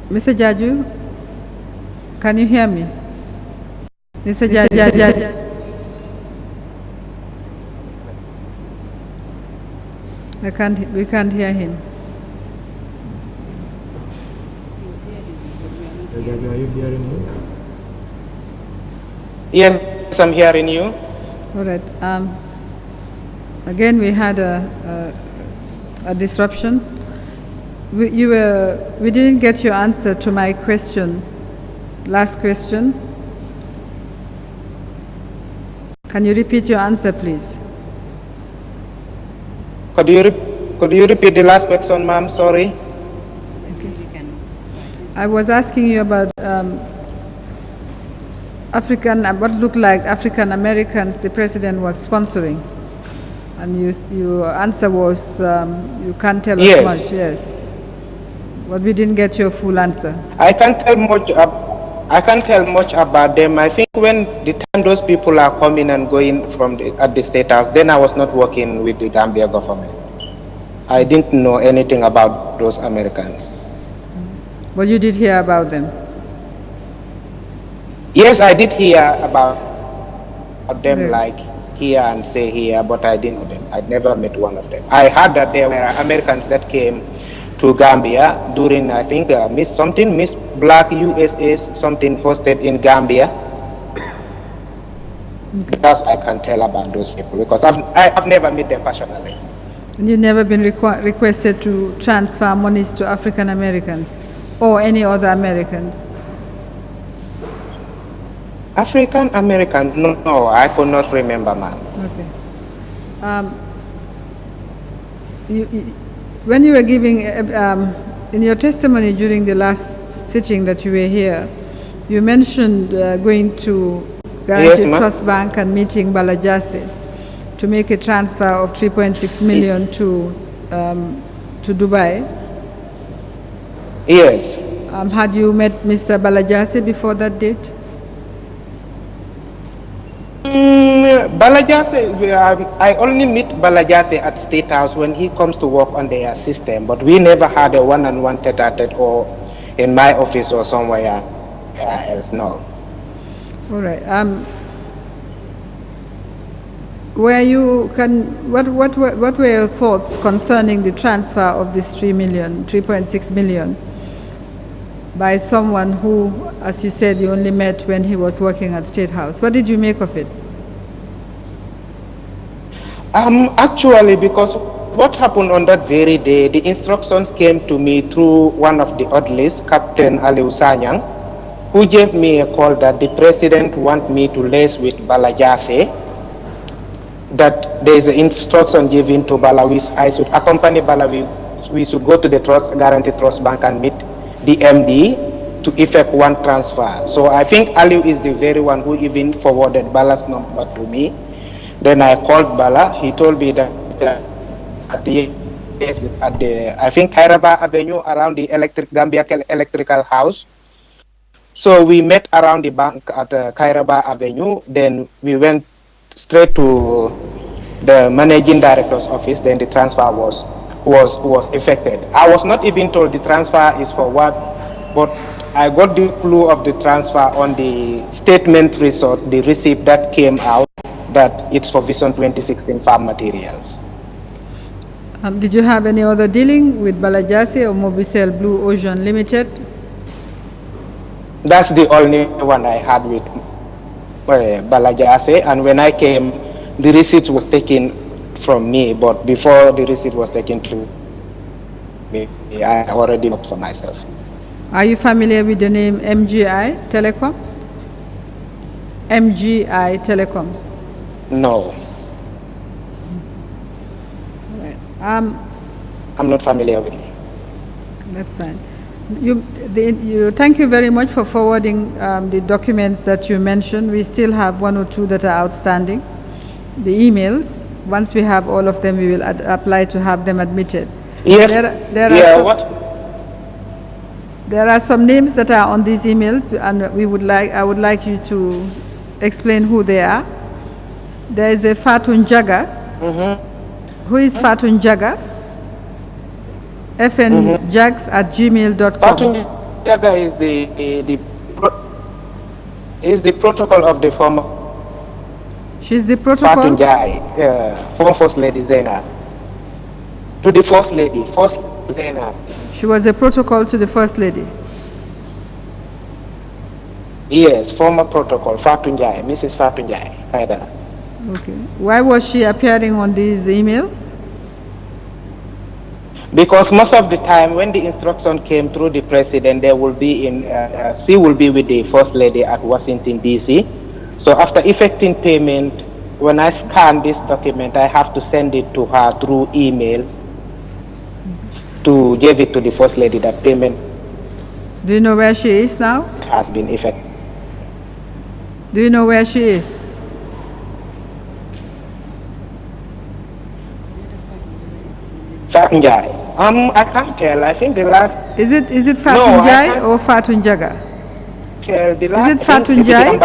Mr. Jarju, can you hear me? Mr. Jarju. We can't hear him. Are you hearing me? Yes, I'm hearing you. All right. Again, we had a disruption. We didn't get your answer to my question. Last question. Can you repeat your answer, please? Could you repeat the last question, ma'am? Sorry. Okay. I was asking you about what looked like African Americans the president was sponsoring, and your answer was you can't tell us much. Yes, but we didn't get your full answer. I can't tell much about them. I think when the time those people are coming and going at the State House, then I was not working with the Gambia government. I didn't know anything about those Americans. But you did hear about them? Yes, I did hear about them, like here and say here, but I didn't know them. I never met one of them. I heard that there were Americans that came to Gambia during, I think, Miss Black USA something hosted in Gambia. Because I can tell about those people, because I've never met them personally. And you've never been requested to transfer monies to African Americans or any other Americans? African American? No, I could not remember, ma'am. Okay. When you were giving, in your testimony during the last sitting that you were here, you mentioned going to Guaranty Trust Bank and meeting Balajase to make a transfer of 3.6 million to Dubai. Yes. Had you met Mr. Balajase before that date? Balajase, I only meet Balajase at State House when he comes to work on their system, but we never had a one-on-one tete-a-tete or in my office or somewhere else, no. All right. What were your thoughts concerning the transfer of this 3.6 million by someone who, as you said, you only met when he was working at State House? What did you make of it? Actually, because what happened on that very day, the instructions came to me through one of the oddlists, Captain Aliou Sanyang, who gave me a call that the president want me to liaise with Balajase, that there is an instruction given to Bala, I should accompany Bala, we should go to the Guarantee Trust Bank and meet the MD to effect one transfer. So I think Aliou is the very one who even forwarded Bala's number to me. Then I called Bala. He told me that at the I think Kairaba Avenue around the Gambia Electrical House. So we met around the bank at Kairaba Avenue. Then we went straight to the managing director's office. Then the transfer was effected. I was not even told the transfer is for what, but I got the clue of the transfer on the statement result, the receipt that came out, that it's for Vision 2016 farm materials. Did you have any other dealing with Balajase or Mobicel Blue Ocean Limited? That's the only one I had with Balajase, and when I came, the receipt was taken from me, but before the receipt was taken to me, I already worked for myself. Are you familiar with the name MGI Telecoms? MGI Telecoms? No. Right. I'm not familiar with it. That's fine. Thank you very much for forwarding the documents that you mentioned. We still have one or two that are outstanding. The emails, once we have all of them, we will apply to have them admitted. Yes. There are some names that are on these emails, and I would like you to explain who they are. There is a Fatun Jaga. Who is Fatun Jaga? fnjags@gmail.com. Fatun Jaga is the protocol of the former She's the protocol? Fatunjai, former First Lady Zainab. To the First Lady, First Zainab. She was a protocol to the First Lady? Yes, former protocol, Fatunjai, Mrs. Fatunjai. Okay. Why was she appearing on these emails? Because most of the time when the instruction came through the president, they will be she will be with the First Lady at Washington, D.C. So after effecting payment, when I scan this document, I have to send it to her through email to give it to the First Lady that payment. Do you know where she is now? Has been effected. Do you know where she is? Fatunjai. I can't tell. I think the last. Is it Fatunjai or Fatunjaga? The last Is it Fatunjai?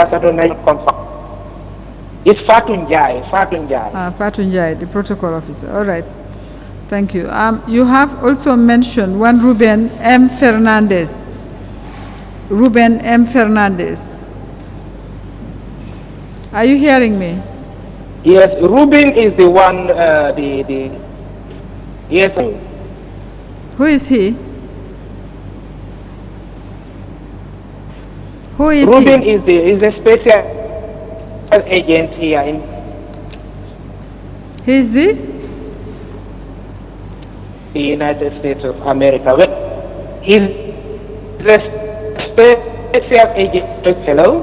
It's Fatunjai. Fatunjai. Fatunjai, the protocol officer. All right. Thank you. You have also mentioned one Ruben M. Fernandez. Ruben M. Fernandez. Are you hearing me? Yes, Ruben is the one. Yes. Who is he? Who is Ruben he? is a special agent here in. He is the United States of America. He's a special agent. Hello?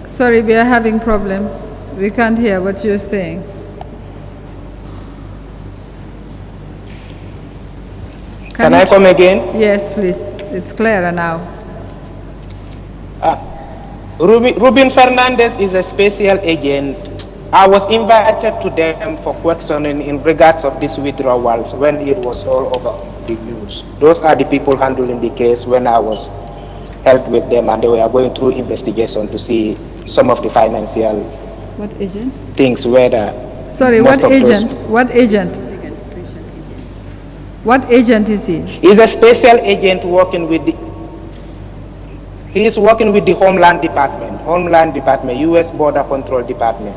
Sorry, we are having problems. We can't hear what you're saying. Can I come again? Yes, please. It's clearer now. Ruben Fernandez is a special agent. I was invited to them for questioning in regards of these withdrawals when it was all over the news. Those are the people handling the case when I was helped with them, and they were going through investigation to see some of the financial What agent? things whether. Sorry, what agent? What agent? What agent is he? He's a special agent working with the. He is working with the Homeland Department, U.S. Border Control Department.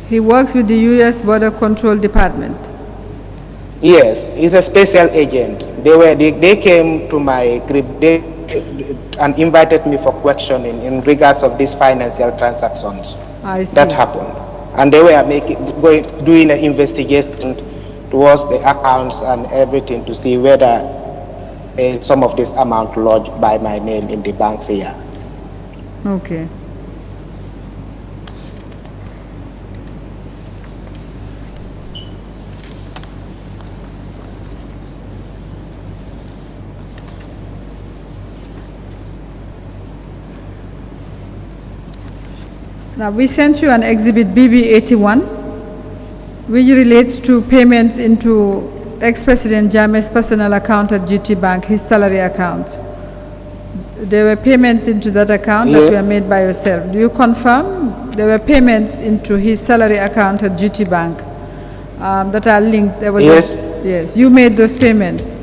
He works with the U.S. Border Control Department. Yes, he's a special agent. They came to my group and invited me for questioning in regards of these financial transactions I see. that happened, and they were doing an investigation towards the accounts and everything to see whether some of this amount lodged by my name in the banks here. Okay. Now, we sent you an exhibit BB81, which relates to payments into ex-President Jammeh's personal account at GT Bank, his salary account. There were payments into that account that were made by yourself. Do you confirm there were payments into his salary account at GT Bank that are linked? There was yes, you made those payments?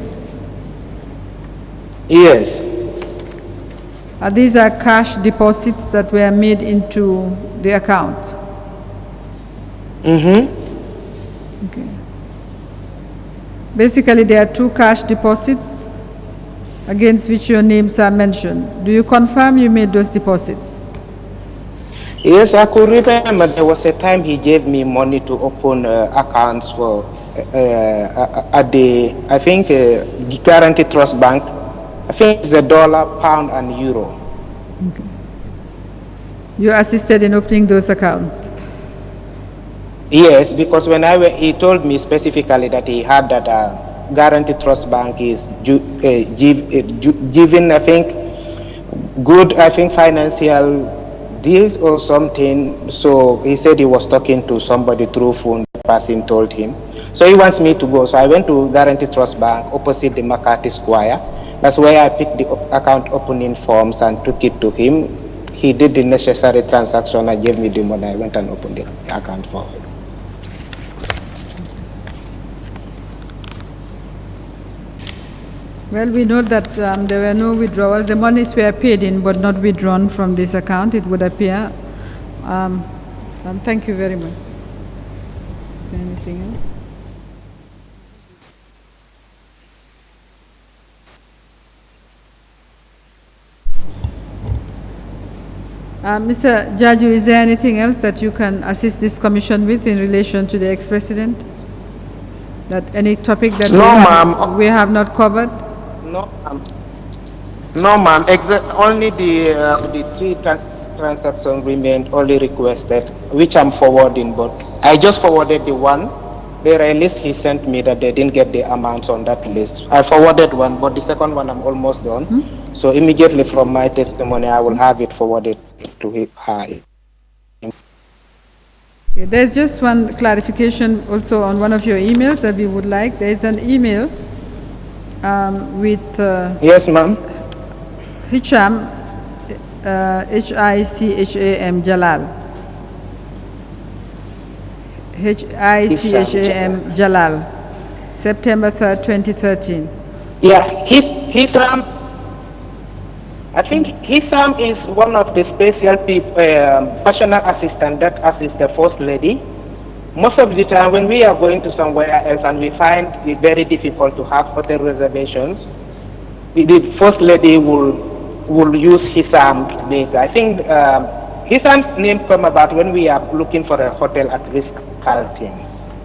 Yes. These are cash deposits that were made into the account? Mm-hmm. Okay. Basically, there are two cash deposits against which your names are mentioned. Do you confirm you made those deposits? Yes, I could remember there was a time he gave me money to open accounts for at the, I think, Guarantee Trust Bank. I think it's $, pound, and euro. Okay. You assisted in opening those accounts? Yes, because when he told me specifically that he had that Guarantee Trust Bank is giving, I think, good, financial deals or something. So he said he was talking to somebody through phone. The person told him. So he wants me to go. So I went to Guarantee Trust Bank opposite the McCarthy Square. That's where I picked the account opening forms and took it to him. He did the necessary transaction. I gave me the money. I went and opened the account for him. Well, we know that there were no withdrawals. The monies were paid in but not withdrawn from this account, it would appear. Thank you very much. Is there anything else? Mr. Jarju, is there anything else that you can assist this commission with in relation to the ex-president? That any topic that we have not covered? No, ma'am. No, ma'am. Only the three transactions remained only requested, which I'm forwarding. But I just forwarded the one. There are a list he sent me that they didn't get the amounts on that list. I forwarded one, but the second one I'm almost done. So immediately from my testimony, I will have it forwarded to her. Okay, there's just one clarification also on one of your emails that we would like. There's an email with yes, ma'am. Hicham, Hicham Jalal. Hicham Jalal, September 3rd, 2013. Yeah, Hicham. I think Hicham is one of the special people, personal assistant that assists the First Lady. Most of the time when we are going to somewhere else and we find it very difficult to have hotel reservations, the First Lady will use Hicham. I think Hicham's name came about when we are looking for a hotel at Ritz-Carlton.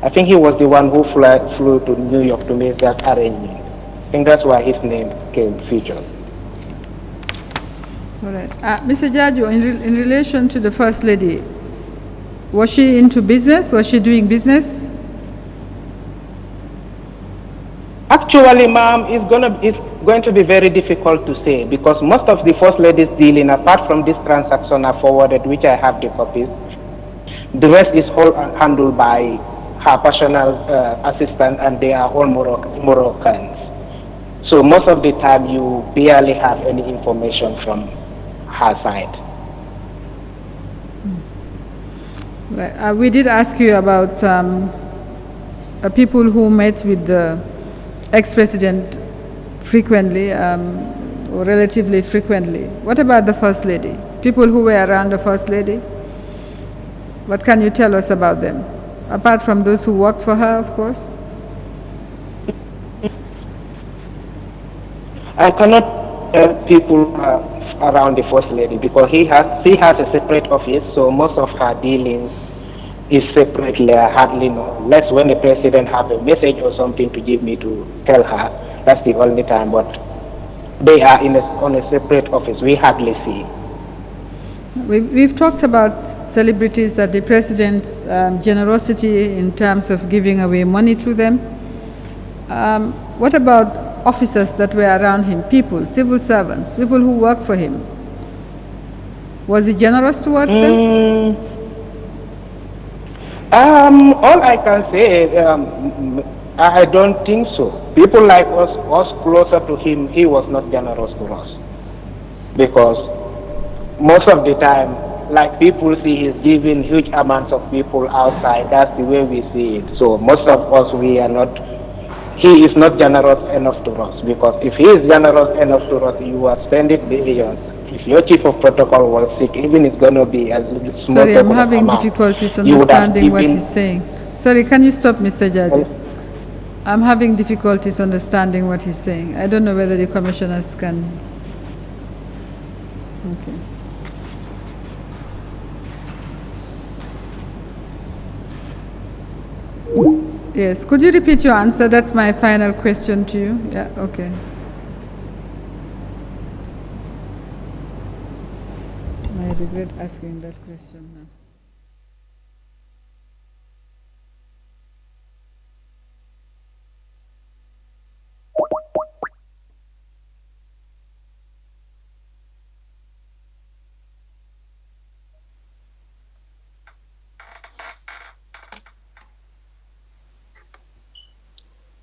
I think he was the one who flew to New York to make that arrangement. I think that's why his name came featured. All right. Mr. Jarju, in relation to the First Lady, was she into business? Was she doing business? Actually, ma'am, it's going to be very difficult to say because most of the First Lady's dealing, apart from this transaction I forwarded, which I have the copies, the rest is all handled by her personal assistant, and they are all Moroccans. So most of the time, you barely have any information from her side. Right. We did ask you about people who met with the ex-president frequently or relatively frequently. What about the First Lady? People who were around the First Lady? What can you tell us about them? Apart from those who worked for her, of course? I cannot tell people around the First Lady because she has a separate office, so most of her dealings is separately. I hardly know. Unless when the president have a message or something to give me to tell her, that's the only time. But they are on a separate office. We hardly see. We've talked about celebrities, that the president's generosity in terms of giving away money to them. What about officers that were around him, people, civil servants, people who worked for him? Was he generous towards them? All I can say is I don't think so. People like us closer to him, he was not generous to us. Because most of the time, like people see he's giving huge amounts of people outside. That's the way we see it. So most of us, he is not generous enough to us, because if he is generous enough to us, you are spending billions. If your chief of protocol was sick, even it's going to be as small. Sorry, I'm having difficulties understanding what he's saying. Sorry, can you stop, Mr. Jarju? I'm having difficulties understanding what he's saying. I don't know whether the commissioners can. Okay. Yes, could you repeat your answer? That's my final question to you. Yeah, okay. I regret asking that question now.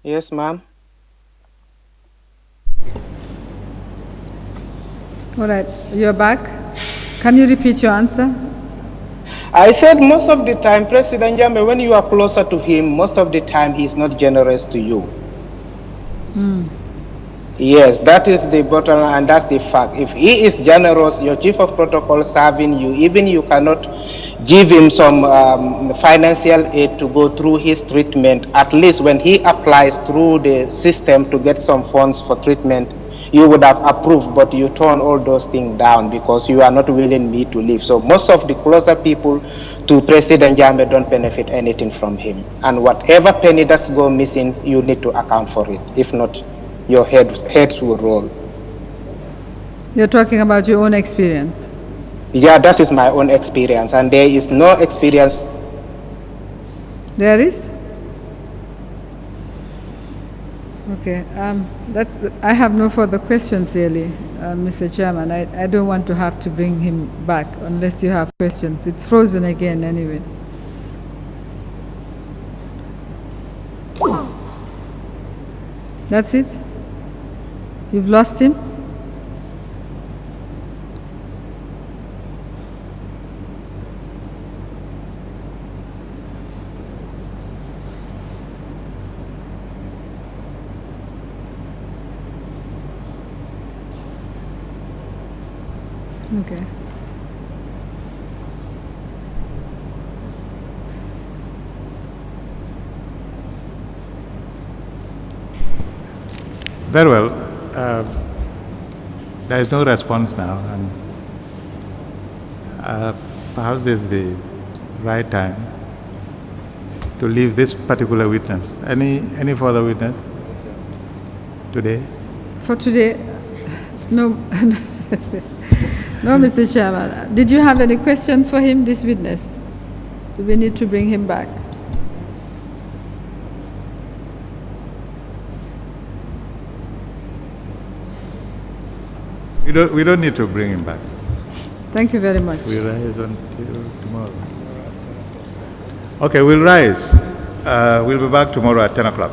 Yes, ma'am. All right, you're back. Can you repeat your answer? I said most of the time, President Jammeh, when you are closer to him, most of the time he's not generous to you. Yes, that is the bottom line, and that's the fact. If he is generous, your chief of protocol serving you, even you cannot give him some financial aid to go through his treatment, at least when he applies through the system to get some funds for treatment, you would have approved, but you turn all those things down because you are not willing me to leave. So most of the closer people to President Jammeh don't benefit anything from him. And whatever penny that's go missing, you need to account for it. If not, your heads will roll. You're talking about your own experience? Yeah, that is my own experience, and there is no experience. There is? Okay, I have no further questions really, Mr. Chairman. I don't want to have to bring him back unless you have questions. It's frozen again anyway. That's it? You've lost him? Okay. Very well. There is no response now, and perhaps this is the right time to leave this particular witness. Any further witness today? For today, no. No, Mr. Chairman. Did you have any questions for him, this witness? Do we need to bring him back? We don't need to bring him back. Thank you very much. We rise until tomorrow. Okay, we'll rise. We'll be back tomorrow at 10 o'clock.